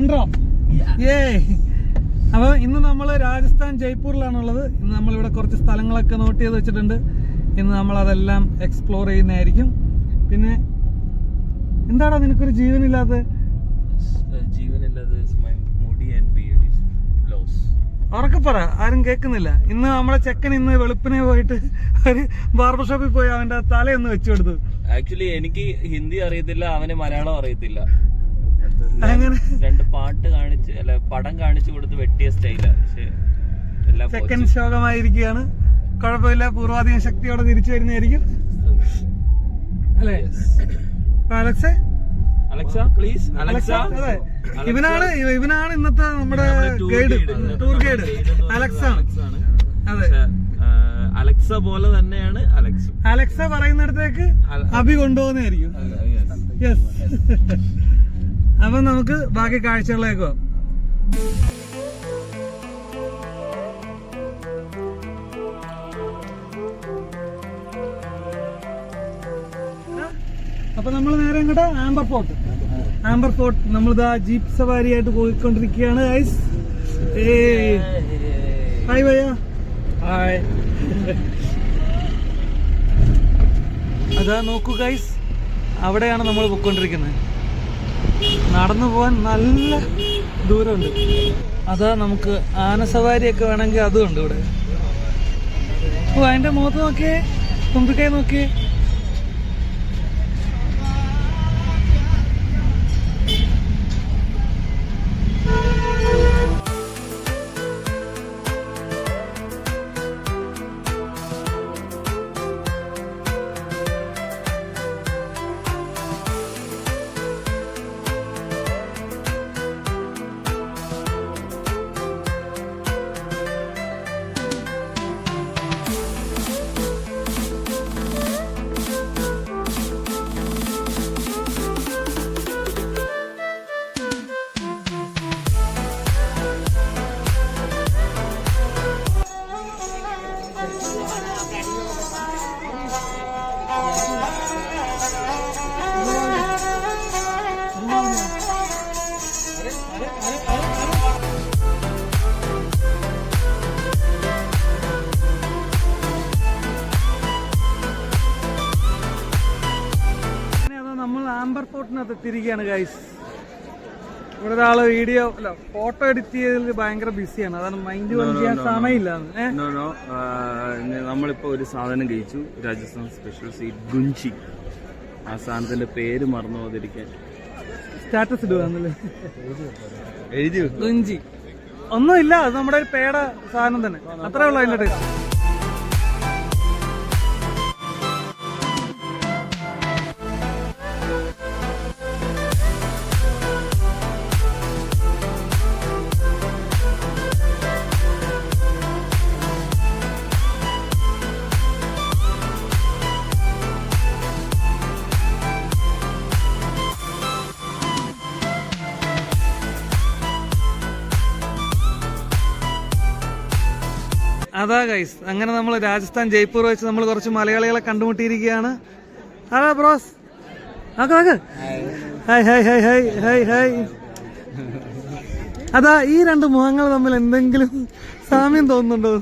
Intro ഏ. അപ്പൊ ഇന്ന് നമ്മൾ രാജസ്ഥാൻ ജയ്പൂരിലാണുള്ളത്. ഇന്ന് നമ്മളിവിടെ കുറച്ച് സ്ഥലങ്ങളൊക്കെ നോട്ട് ചെയ്ത് വെച്ചിട്ടുണ്ട്. ഇന്ന് നമ്മൾ അതെല്ലാം എക്സ്പ്ലോർ ചെയ്യുന്നതായിരിക്കും. പിന്നെ എന്താടാ നിനക്കൊരു ജീവനില്ലാത്ത? ഉറക്കെ പറ, ആരും കേൾക്കുന്നില്ല. ഇന്ന് നമ്മളെ ചെക്കൻ ഇന്ന് വെളുപ്പിനെ പോയിട്ട് ഒരു ബാർബർ ഷോപ്പിൽ പോയി അവന്റെ തലയൊന്ന് വെച്ചു കൊടുത്തു. ആക്ച്വലി എനിക്ക് ഹിന്ദി അറിയത്തില്ല, അവന് മലയാളം അറിയത്തില്ല. അങ്ങനെ രണ്ട് പാട്ട് കാണിച്ച് അല്ല പടം കാണിച്ചു കൊടുത്ത് വെട്ടിയ സ്റ്റൈല. പക്ഷെ ചെക്കൻ ശോകമായിരിക്കുകയാണ്. കുഴപ്പമില്ല, പൂർവാധികം ശക്തിയോടെ തിരിച്ചു വരുന്നതായിരിക്കും അല്ലേ? അലക്സേ, അലക്സ പ്ലീസ്. അലക്സ ഇവനാണ് ഇന്നത്തെ നമ്മുടെ ഗൈഡ്, ടൂർ ഗൈഡ് അലക്സ ആണ്. അതെ, അലക്സ പോലെ തന്നെയാണ് അലക്സ. അലക്സ പറയുന്നിടത്തേക്ക് അഭി കൊണ്ടുപോകുന്നതായിരിക്കും. യെസ്. അപ്പൊ നമുക്ക് ബാക്കി കാഴ്ചകളിലേക്ക് പോവാം. അപ്പൊ നമ്മൾ നേരെ ഇങ്ങോട്ട് ആംബർ ഫോർട്ട് നമ്മളിതാ ജീപ്പ് സവാരി ആയിട്ട് പോയിക്കൊണ്ടിരിക്കുകയാണ് ഗൈസ്. ഹായ് ഭയ്യ. ഹായ്. അതാ നോക്കൂ ഗൈസ്, അവിടെയാണ് നമ്മൾ പോയിക്കൊണ്ടിരിക്കുന്നത്. നടന്നു പോകാൻ നല്ല ദൂരമുണ്ട്. അതാ നമുക്ക് ആനസവാരിയൊക്കെ വേണമെങ്കിൽ അതും ഉണ്ട് ഇവിടെ. ഓ, അതിന്റെ മുഖത്ത് നോക്കിയേ, തുമ്പിക്കൈ നോക്കിയേ. നമ്മൾ ആംബർ ഫോർട്ടിനകത്ത് എത്തിയിരിക്കുകയാണ് ഗൈസ്. ഇവിടെ ഒരാള് വീഡിയോ അല്ല ഫോട്ടോ എഡിറ്റ് ചെയ്തതിൽ ഭയങ്കര ബിസിയാണ്, അതാണ് മൈൻഡ് വർക്ക് ചെയ്യാൻ സമയമില്ല. നമ്മളിപ്പോ ഒരു സാധനം കഴിച്ചു, രാജസ്ഥാൻ സ്പെഷ്യൽ സ്വീറ്റ് ഗുഞ്ചി. ആ സാധനത്തിന്റെ പേര് മറന്നു പോകാതിരിക്കാൻ സ്റ്റാറ്റസ് ഇടുവാന്നല്ലേ എഴുതി. ഗുഞ്ചി ഒന്നുമില്ല, അത് നമ്മുടെ ഒരു പേട സാധനം തന്നെ, അത്രേ ഉള്ളൂ അതിന്റെ ടേസ്റ്റ്. അതാ ഗൈസ്, അങ്ങനെ നമ്മൾ രാജസ്ഥാൻ ജയ്പൂർ വെച്ച് നമ്മൾ കുറച്ച് മലയാളികളെ കണ്ടുമുട്ടിയിരിക്കുകയാണ്. അതാ bros, hi hi hi hi hi hi. അതാ ഈ രണ്ട് മുഖങ്ങൾ തമ്മിൽ എന്തെങ്കിലും സാമ്യം തോന്നുന്നുണ്ടോ?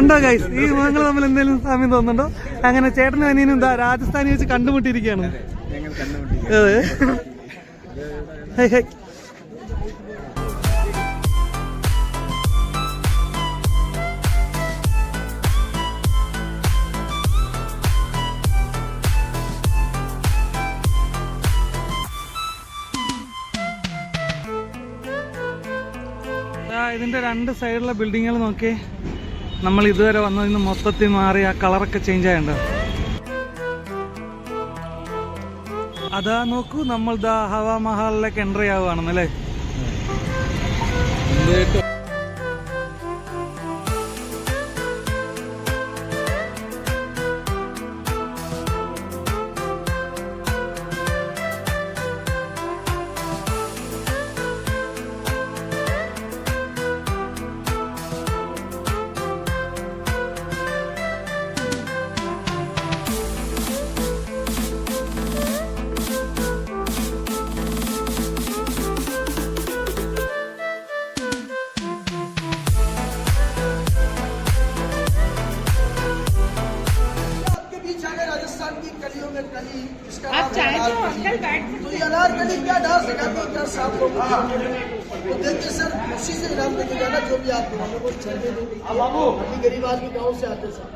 ഉണ്ടോ ഗൈസ്? ഈ മുഖങ്ങൾ തമ്മിൽ എന്തെങ്കിലും സാമ്യം തോന്നുന്നുണ്ടോ? അങ്ങനെ ചേട്ടനും അനിയനും എന്താ രാജസ്ഥാനിൽ വെച്ച് കണ്ടുമുട്ടിയിരിക്കുകയാണ്. അതെ, ഹായ് ഹായ്. ഇതിന്റെ രണ്ട് സൈഡിലെ ബിൽഡിങ്ങുകൾ നോക്കി, നമ്മൾ ഇതുവരെ വന്നതിന് മൊത്തത്തിൽ മാറി ആ കളറൊക്കെ ചേഞ്ച് ആയണ്ട. അതാ നോക്കൂ, നമ്മൾ ദാ ഹവാ മഹലിലേക്ക് എൻട്രി ആവുകയാണെന്നല്ലേ. गलियों में गली इसका नाम है अनारकली। तो ये अनारकली क्या डांस सिखाती है, क्या सब लोग तो देखिए सर, खुशी से इनाम देंगे ना जो भी आपको, हम लोग को चलने देंगे, अपनी गरीब आदमी गाँव से आते सर।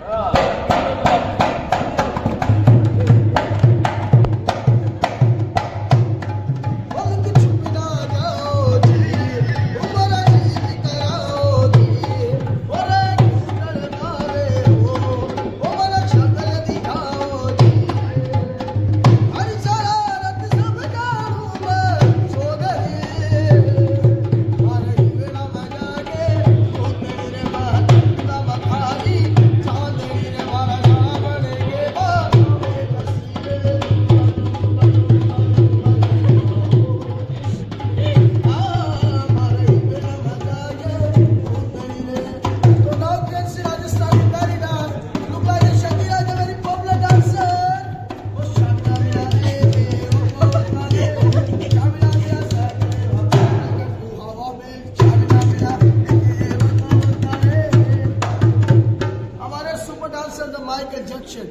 Michael Jackson.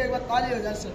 एक बार ताली हो जाए सर।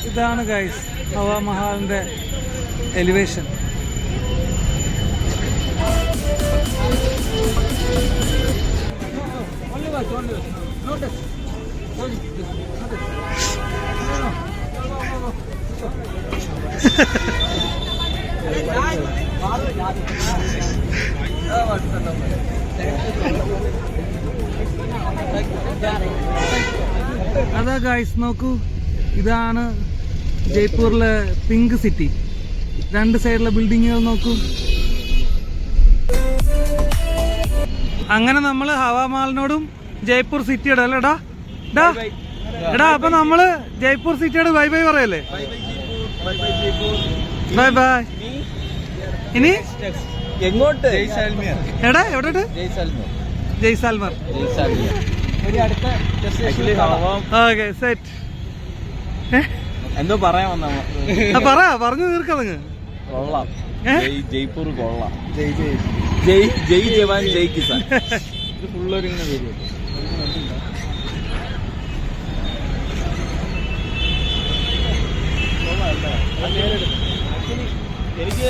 ഇതാണ് ഗൈസ് ഹവാ മഹാലിന്റെ എലിവേഷൻ. അതാ ഗൈസ് നോക്കൂ, ഇതാണ് ജയ്പൂരിലെ പിങ്ക് സിറ്റി. രണ്ട് സൈഡിലെ ബിൽഡിങ്ങുകൾ നോക്കൂ. അങ്ങനെ നമ്മള് ഹവാമാളിനോടും ജയ്പൂർ സിറ്റിയുടെ അല്ലേടാ ഡാ എടാ അപ്പൊ നമ്മള് ജയ്പൂർ സിറ്റിയോട് ബൈ ബൈ പറയല്ലേ? Bye bye. ഇനി എങ്ങോട്ട്? എടാ എവിടെ? ജയ്സാൽമർ. Okay set. എന്തോ പറയാൻ വന്ന പറഞ്ഞു തീർക്കതങ്ങ്. കൊള്ളാം. ജയ്പൂർ കൊള്ളാം. ജയ് ജവാൻ ജയ് കിസാൻ. ഇത് ഫുള്ളൊരിങ്ങനെ വരും. എനിക്ക്